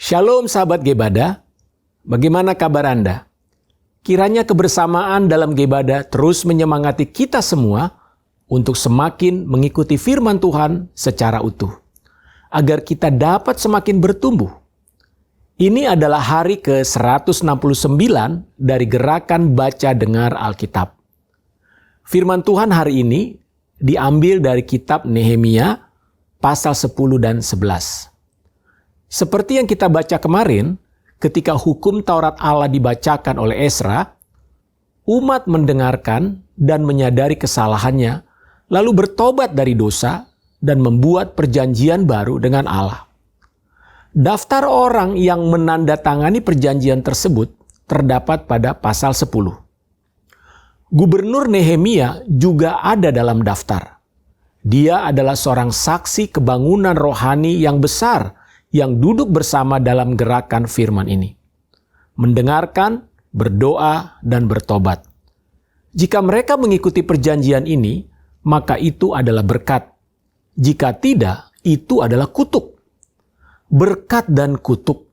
Shalom sahabat Gebada, bagaimana kabar Anda? Kiranya kebersamaan dalam Gebada terus menyemangati kita semua untuk semakin mengikuti firman Tuhan secara utuh, agar kita dapat semakin bertumbuh. Ini adalah hari ke-169 dari gerakan Baca Dengar Alkitab. Firman Tuhan hari ini diambil dari kitab Nehemia pasal 10 dan 11. Seperti yang kita baca kemarin, ketika hukum Taurat Allah dibacakan oleh Ezra, umat mendengarkan dan menyadari kesalahannya, lalu bertobat dari dosa dan membuat perjanjian baru dengan Allah. Daftar orang yang menandatangani perjanjian tersebut terdapat pada pasal 10. Gubernur Nehemia juga ada dalam daftar. Dia adalah seorang saksi kebangunan rohani yang besar yang duduk bersama dalam gerakan firman ini. Mendengarkan, berdoa, dan bertobat. Jika mereka mengikuti perjanjian ini, maka itu adalah berkat. Jika tidak, itu adalah kutuk. Berkat dan kutuk,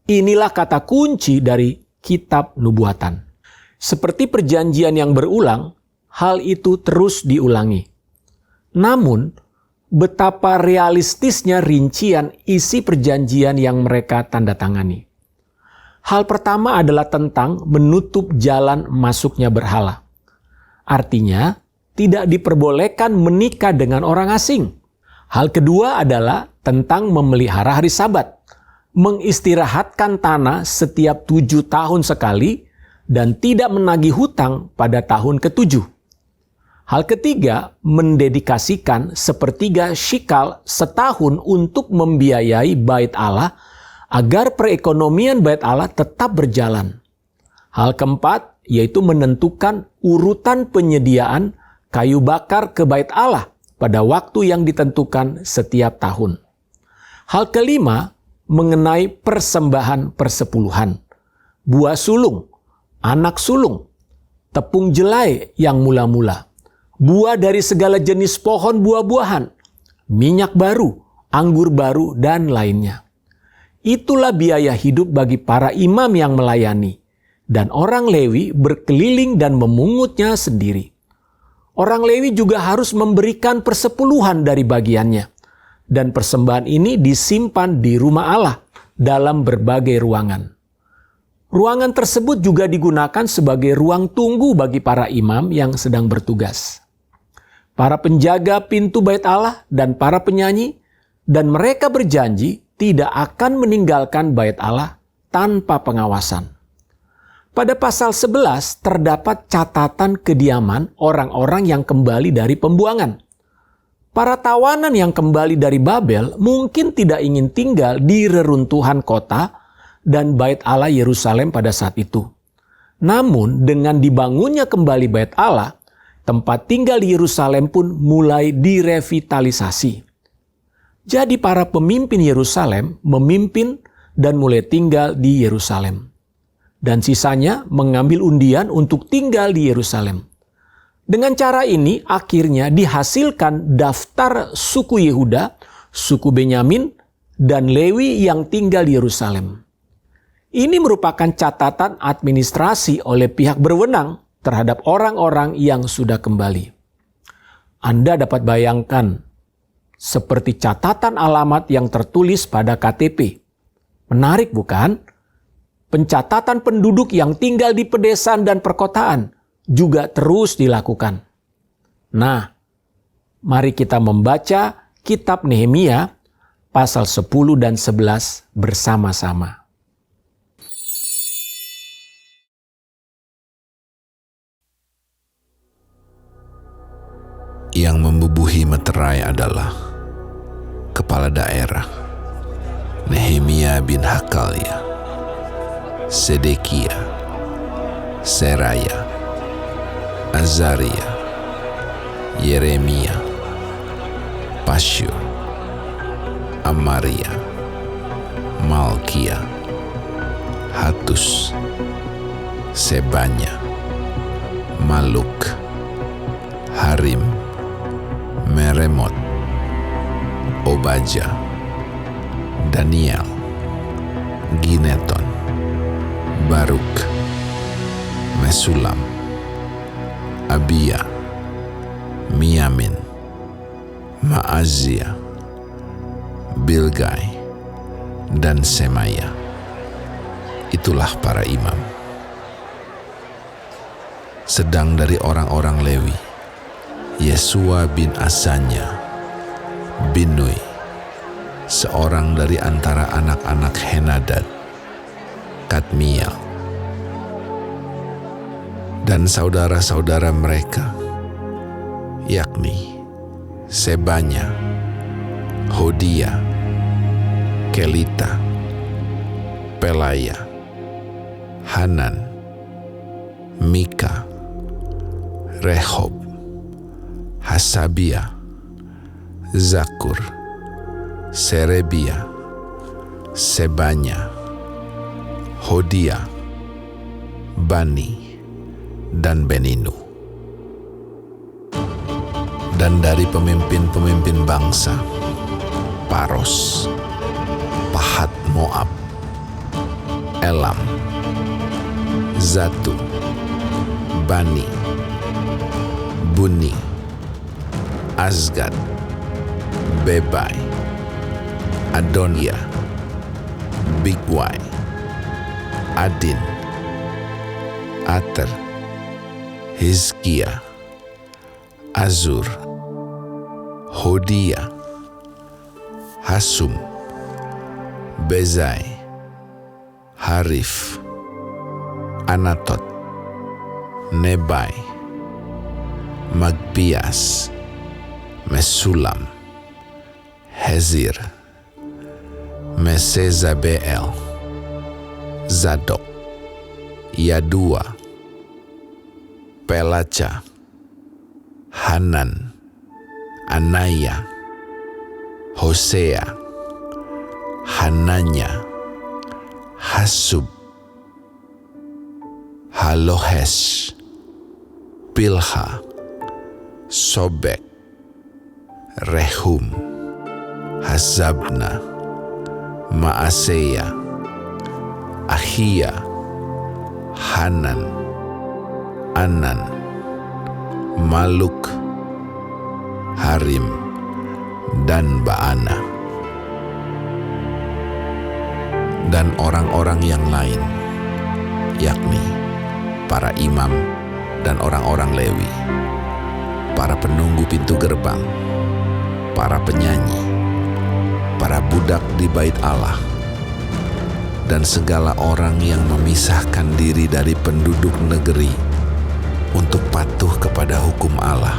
inilah kata kunci dari kitab nubuatan. Seperti perjanjian yang berulang, hal itu terus diulangi. Namun, betapa realistisnya rincian isi perjanjian yang mereka tanda tangani. Hal pertama adalah tentang menutup jalan masuknya berhala. Artinya, tidak diperbolehkan menikah dengan orang asing. Hal kedua adalah tentang memelihara hari Sabat, mengistirahatkan tanah setiap 7 tahun sekali, dan tidak menagih hutang pada tahun ke-7. Hal ketiga, mendedikasikan sepertiga shikal setahun untuk membiayai bait Allah agar perekonomian bait Allah tetap berjalan. Hal keempat, yaitu menentukan urutan penyediaan kayu bakar ke bait Allah pada waktu yang ditentukan setiap tahun. Hal kelima, mengenai persembahan persepuluhan, buah sulung, anak sulung, tepung jelai yang mula-mula, buah dari segala jenis pohon buah-buahan, minyak baru, anggur baru, dan lainnya. Itulah biaya hidup bagi para imam yang melayani, dan orang Lewi berkeliling dan memungutnya sendiri. Orang Lewi juga harus memberikan persepuluhan dari bagiannya, dan persembahan ini disimpan di rumah Allah dalam berbagai ruangan. Ruangan tersebut juga digunakan sebagai ruang tunggu bagi para imam yang sedang bertugas. Para penjaga pintu bait Allah dan para penyanyi, dan mereka berjanji tidak akan meninggalkan bait Allah tanpa pengawasan. Pada pasal 11 terdapat catatan kediaman orang-orang yang kembali dari pembuangan. Para tawanan yang kembali dari Babel mungkin tidak ingin tinggal di reruntuhan kota dan bait Allah Yerusalem pada saat itu. Namun dengan dibangunnya kembali bait Allah, tempat tinggal di Yerusalem pun mulai direvitalisasi. Jadi para pemimpin Yerusalem memimpin dan mulai tinggal di Yerusalem. Dan sisanya mengambil undian untuk tinggal di Yerusalem. Dengan cara ini akhirnya dihasilkan daftar suku Yehuda, suku Benyamin, dan Lewi yang tinggal di Yerusalem. Ini merupakan catatan administrasi oleh pihak berwenang terhadap orang-orang yang sudah kembali. Anda dapat bayangkan seperti catatan alamat yang tertulis pada KTP. Menarik bukan? Pencatatan penduduk yang tinggal di pedesaan dan perkotaan juga terus dilakukan. Nah, mari kita membaca kitab Nehemia pasal 10 dan 11 bersama-sama. Yang membubuhi meterai adalah kepala daerah Nehemia bin Hakalia, Sedekia, Seraya, Azaria, Yeremia, Pasyur, Amaria, Malkia, Hatus, Sebanya, Maluk, Harim, Meremot, Obaja, Daniel, Gineton, Baruk, Mesulam, Abia, Miamin, Maazia, Bilgai, dan Semaya. Itulah para imam. Sedang dari orang-orang Lewi, Yesua bin Asanya bin Nui, seorang dari antara anak-anak Henadad, Kadmiel, dan saudara-saudara mereka, yakni Sebanya, Hodia, Kelita, Pelaya, Hanan, Mika, Rehob, Hasabia, Zakur, Serebia, Sebanya, Hodia, Bani, dan Beninu. Dan dari pemimpin-pemimpin bangsa, Paros, Pahat Moab, Elam, Zatu, Bani, Buni, Azgad, Bebai, Adonia, Bigwai, Adin, Ater, Hizkia, Azur, Hodia, Hasum, Bezai, Harif, Anatot, Nebai, Magpias, Mesulam, Hezir, Mesezabeel, Zadok, Yadua, Pelaca, Hanan, Anaya, Hosea, Hananya, Hasub, Halohes, Pilha, Sobek, Rehum, Hazabna, Maaseya, Ahia, Hanan, Anan, Maluk, Harim, dan Baana. Dan orang-orang yang lain, yakni para imam dan orang-orang Lewi, para penunggu pintu gerbang, para penyanyi, para budak di bait Allah, dan segala orang yang memisahkan diri dari penduduk negeri untuk patuh kepada hukum Allah,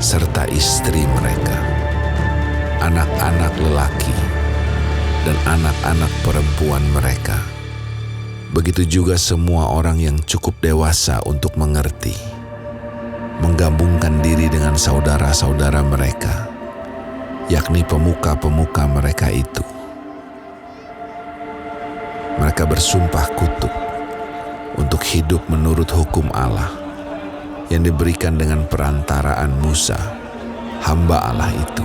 serta istri mereka, anak-anak lelaki, dan anak-anak perempuan mereka. Begitu juga semua orang yang cukup dewasa untuk mengerti, menggabungkan diri dengan saudara-saudara mereka, yakni pemuka-pemuka mereka itu. Mereka bersumpah kutuk untuk hidup menurut hukum Allah yang diberikan dengan perantaraan Musa, hamba Allah itu,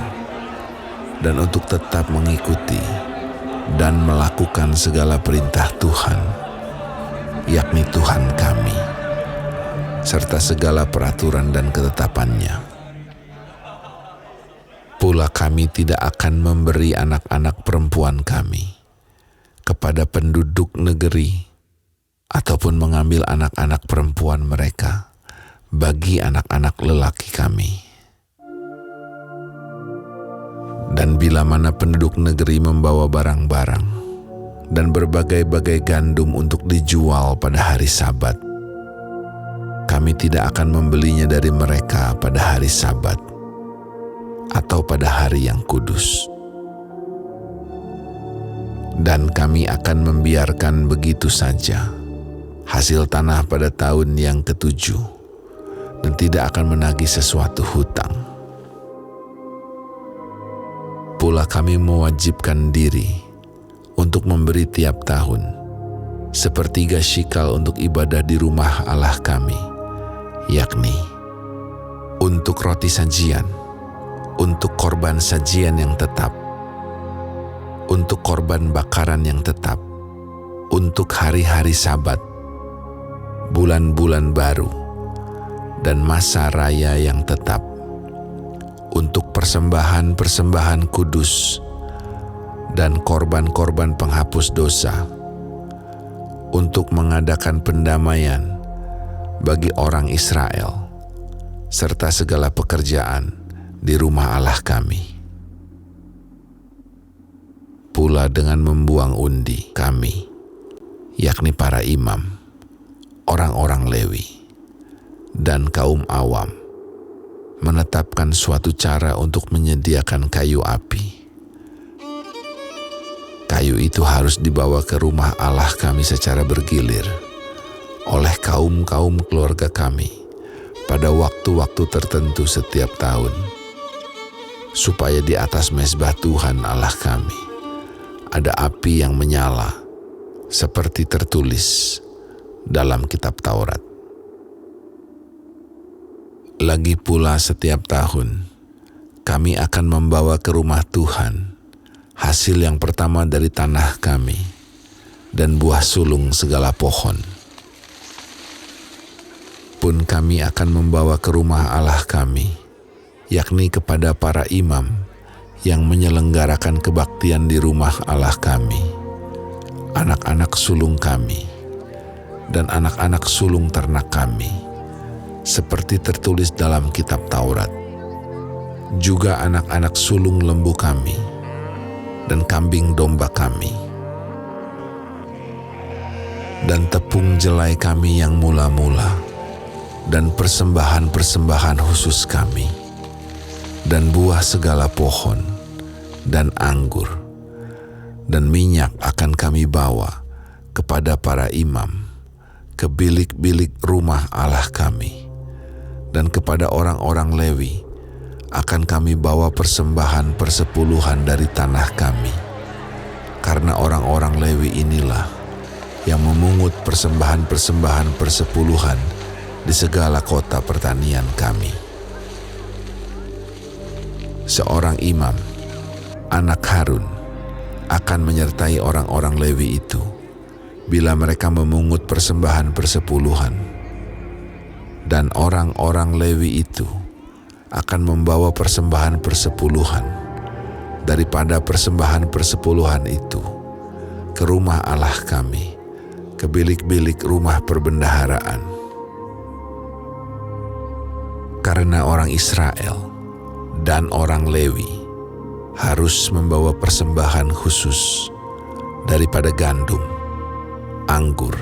dan untuk tetap mengikuti dan melakukan segala perintah Tuhan, yakni Tuhan kami, serta segala peraturan dan ketetapannya. Pula kami tidak akan memberi anak-anak perempuan kami kepada penduduk negeri, ataupun mengambil anak-anak perempuan mereka bagi anak-anak lelaki kami. Dan bila mana penduduk negeri membawa barang-barang dan berbagai-bagai gandum untuk dijual pada hari Sabat, kami tidak akan membelinya dari mereka pada hari Sabat atau pada hari yang kudus. Dan kami akan membiarkan begitu saja hasil tanah pada tahun yang ke-7, dan tidak akan menagih sesuatu hutang. Pula kami mewajibkan diri untuk memberi tiap tahun 1/3 shikal untuk ibadah di rumah Allah kami, yakni untuk roti sajian, untuk korban sajian yang tetap, untuk korban bakaran yang tetap, untuk hari-hari Sabat, bulan-bulan baru, dan masa raya yang tetap, untuk persembahan-persembahan kudus dan korban-korban penghapus dosa, untuk mengadakan pendamaian bagi orang Israel, serta segala pekerjaan di rumah Allah kami. Pula dengan membuang undi kami, yakni para imam, orang-orang Lewi, dan kaum awam, menetapkan suatu cara untuk menyediakan kayu api. Kayu itu harus dibawa ke rumah Allah kami secara bergilir oleh kaum-kaum keluarga kami pada waktu-waktu tertentu setiap tahun, supaya di atas mezbah Tuhan Allah kami ada api yang menyala, seperti tertulis dalam kitab Taurat. Lagi pula setiap tahun, kami akan membawa ke rumah Tuhan hasil yang pertama dari tanah kami dan buah sulung segala pohon. Pun kami akan membawa ke rumah Allah kami, yakni kepada para imam yang menyelenggarakan kebaktian di rumah Allah kami, anak-anak sulung kami, dan anak-anak sulung ternak kami, seperti tertulis dalam kitab Taurat. Juga anak-anak sulung lembu kami, dan kambing domba kami, dan tepung jelai kami yang mula-mula, dan persembahan-persembahan khusus kami, dan buah segala pohon, dan anggur, dan minyak akan kami bawa kepada para imam ke bilik-bilik rumah Allah kami, dan kepada orang-orang Lewi akan kami bawa persembahan persepuluhan dari tanah kami, karena orang-orang Lewi inilah yang memungut persembahan-persembahan persepuluhan di segala kota pertanian kami. Seorang imam, anak Harun, akan menyertai orang-orang Lewi itu bila mereka memungut persembahan persepuluhan, dan orang-orang Lewi itu akan membawa persembahan persepuluhan daripada persembahan persepuluhan itu ke rumah Allah kami, ke bilik-bilik rumah perbendaharaan. Karena orang Israel dan orang Lewi harus membawa persembahan khusus daripada gandum, anggur,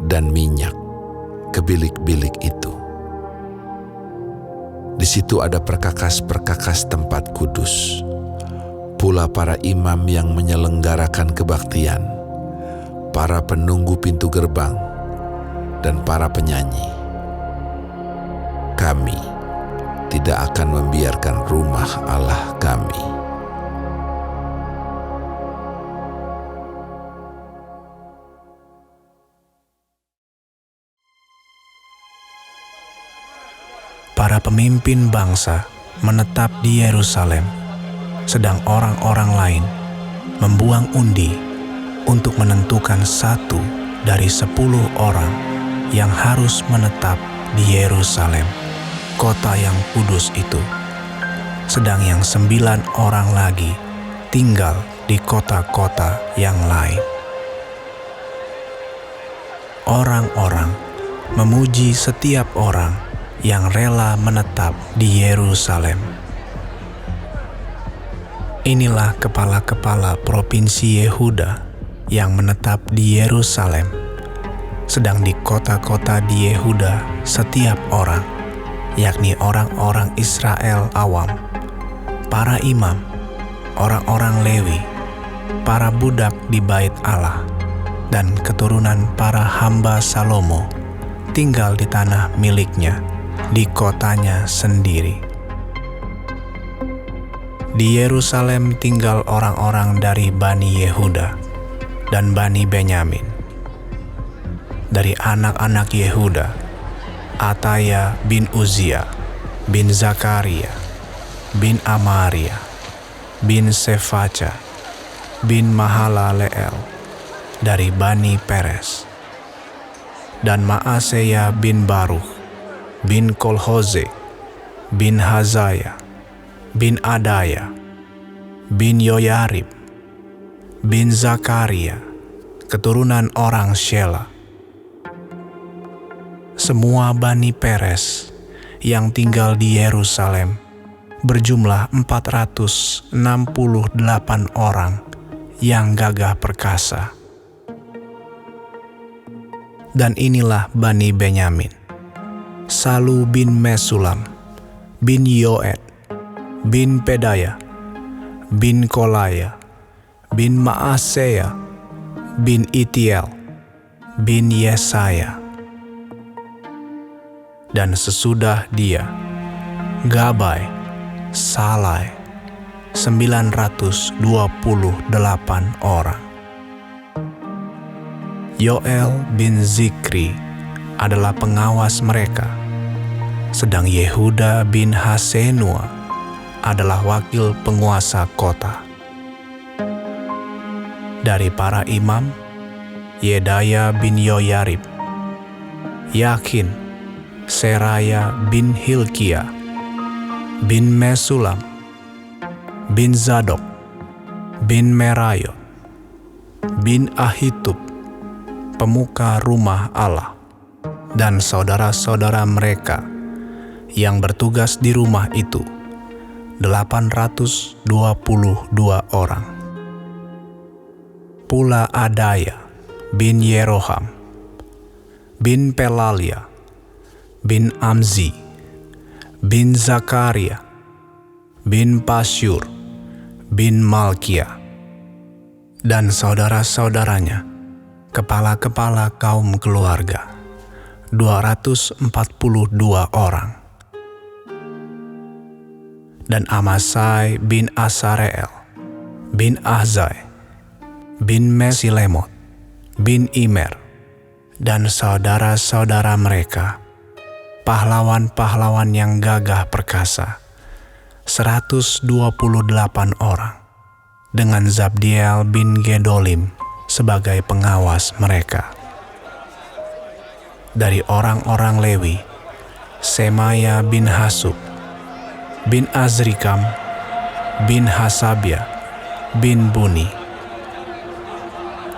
dan minyak ke bilik-bilik itu. Di situ ada perkakas-perkakas tempat kudus, pula para imam yang menyelenggarakan kebaktian, para penunggu pintu gerbang, dan para penyanyi. Kami tidak akan membiarkan rumah Allah kami. Para pemimpin bangsa menetap di Yerusalem, sedang orang-orang lain membuang undi untuk menentukan 1 dari 10 orang yang harus menetap di Yerusalem, kota yang kudus itu, sedang yang 9 orang lagi tinggal di kota-kota yang lain. Orang-orang memuji setiap orang yang rela menetap di Yerusalem. Inilah kepala-kepala provinsi Yehuda yang menetap di Yerusalem, sedang di kota-kota di Yehuda setiap orang, yakni orang-orang Israel awam, para imam, orang-orang Lewi, para budak di bait Allah, dan keturunan para hamba Salomo tinggal di tanah miliknya, di kotanya sendiri. Di Yerusalem tinggal orang-orang dari Bani Yehuda dan Bani Benyamin. Dari anak-anak Yehuda, Ataya bin Uzia, bin Zakaria, bin Amaria, bin Sefaca, bin Mahalaleel, dari Bani Peres, dan Maaseya bin Baruch, bin Kolhoze, bin Hazaya, bin Adaya, bin Yoyarib, bin Zakaria, keturunan orang Shela. Semua Bani Peres yang tinggal di Yerusalem berjumlah 468 orang yang gagah perkasa. Dan inilah Bani Benyamin: Salu bin Mesulam, bin Yoed, bin Pedaya, bin Kolaya, bin Maaseya, bin Itiel, bin Yesaya. Dan sesudah dia, Gabai, Salai, 928 orang. Yoel bin Zikri adalah pengawas mereka, sedang Yehuda bin Hasenua adalah wakil penguasa kota. Dari para imam, Yedaya bin Yoyarib, Yakin, Seraya bin Hilkia, bin Mesulam, bin Zadok, bin Merayot, bin Ahitub, pemuka rumah Allah, dan saudara-saudara mereka yang bertugas di rumah itu, 822 orang. Pula Adaya bin Yeroham, bin Pelalia, bin Amzi, bin Zakaria, bin Pasyur, bin Malkia, dan saudara-saudaranya, kepala-kepala kaum keluarga, 242 orang. Dan Amasai bin Asareel, bin Ahzai, bin Mesilemot, bin Imer, dan saudara-saudara mereka, pahlawan-pahlawan yang gagah perkasa, 128 orang, dengan Zabdiel bin Gedolim sebagai pengawas mereka. Dari orang-orang Lewi, Semaya bin Hasub, bin Azrikam, bin Hasabia, bin Buni.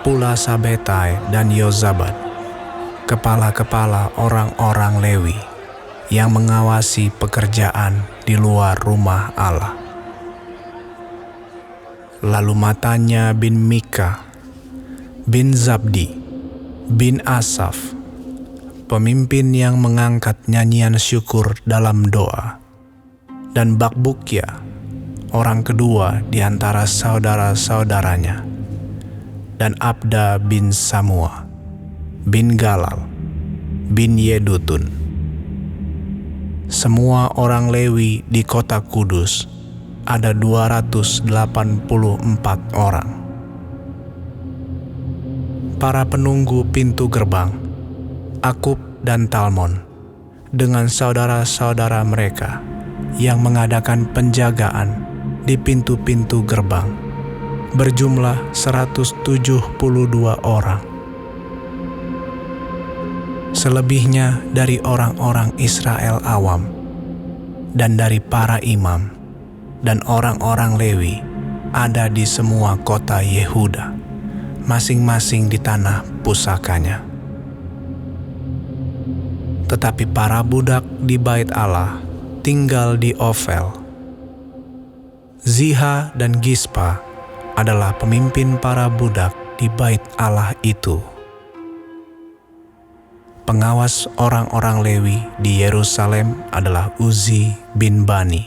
Pula Sabetai dan Yozabad, kepala-kepala orang-orang Lewi yang mengawasi pekerjaan di luar rumah Allah. Lalu Matanya bin Mika, bin Zabdi, bin Asaf, pemimpin yang mengangkat nyanyian syukur dalam doa, dan Bakbukia, orang kedua di antara saudara-saudaranya, dan Abda bin Samua, bin Galal, bin Yedutun. Semua orang Lewi di kota Kudus ada 284 orang. Para penunggu pintu gerbang, Akub dan Talmon, dengan saudara-saudara mereka yang mengadakan penjagaan di pintu-pintu gerbang, berjumlah 172 orang. Selebihnya dari orang-orang Israel awam, dan dari para imam, dan orang-orang Lewi ada di semua kota Yehuda, masing-masing di tanah pusakanya. Tetapi para budak di bait Allah tinggal di Ofel. Ziha dan Gispa adalah pemimpin para budak di bait Allah itu. Pengawas orang-orang Lewi di Yerusalem adalah Uzi bin Bani,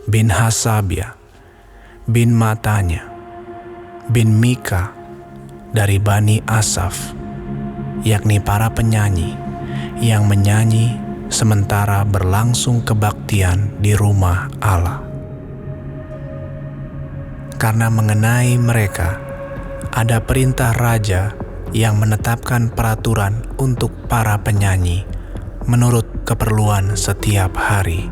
bin Hasabia, bin Matanya, bin Mika dari Bani Asaf, yakni para penyanyi yang menyanyi sementara berlangsung kebaktian di rumah Allah. Karena mengenai mereka ada perintah raja yang menetapkan peraturan untuk para penyanyi menurut keperluan setiap hari.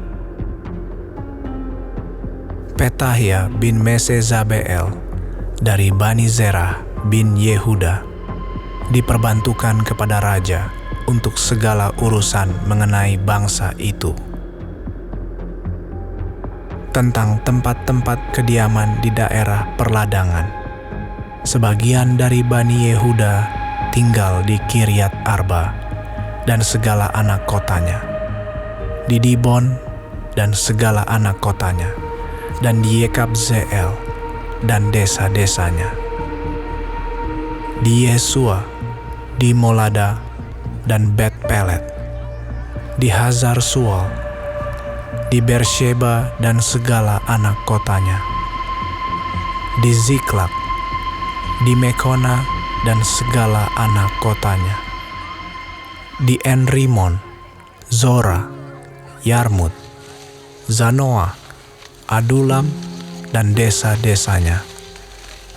Petahia bin Mesezabeel dari Bani Zerah bin Yehuda diperbantukan kepada raja untuk segala urusan mengenai bangsa itu. Tentang tempat-tempat kediaman di daerah perladangan, sebagian dari Bani Yehuda tinggal di Kiryat Arba dan segala anak kotanya, di Dibon dan segala anak kotanya, dan di Yekabzeel dan desa-desanya, di Yesua, di Molada dan Bet Pelet, di Hazar Sual, di Bersheba dan segala anak kotanya, di Ziklak, di Mekona dan segala anak kotanya, di En-Rimon, Zora, Yarmut, Zanoah, Adulam dan desa-desanya,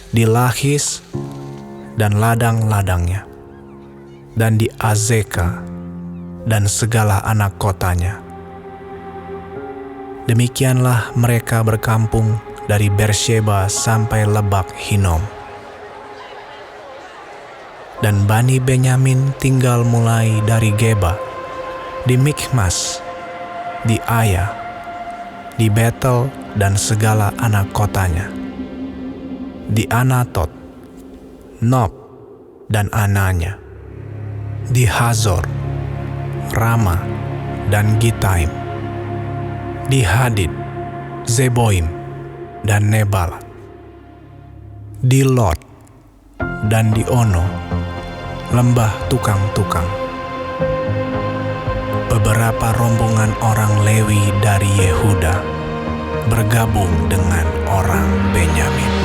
di Lahis dan ladang-ladangnya, dan di Azeka dan segala anak kotanya. Demikianlah mereka berkampung dari Bersheba sampai Lebak Hinom. Dan Bani Benyamin tinggal mulai dari Geba, di Mikmas, di Aya, di Betel dan segala anak kotanya, di Anatot, Nob dan Ananya, di Hazor, Rama dan Gitaim, di Hadid, Zeboim dan Nebal, di Lot dan di Ono, lembah tukang-tukang. Beberapa rombongan orang Lewi dari Yehuda bergabung dengan orang Benyamin.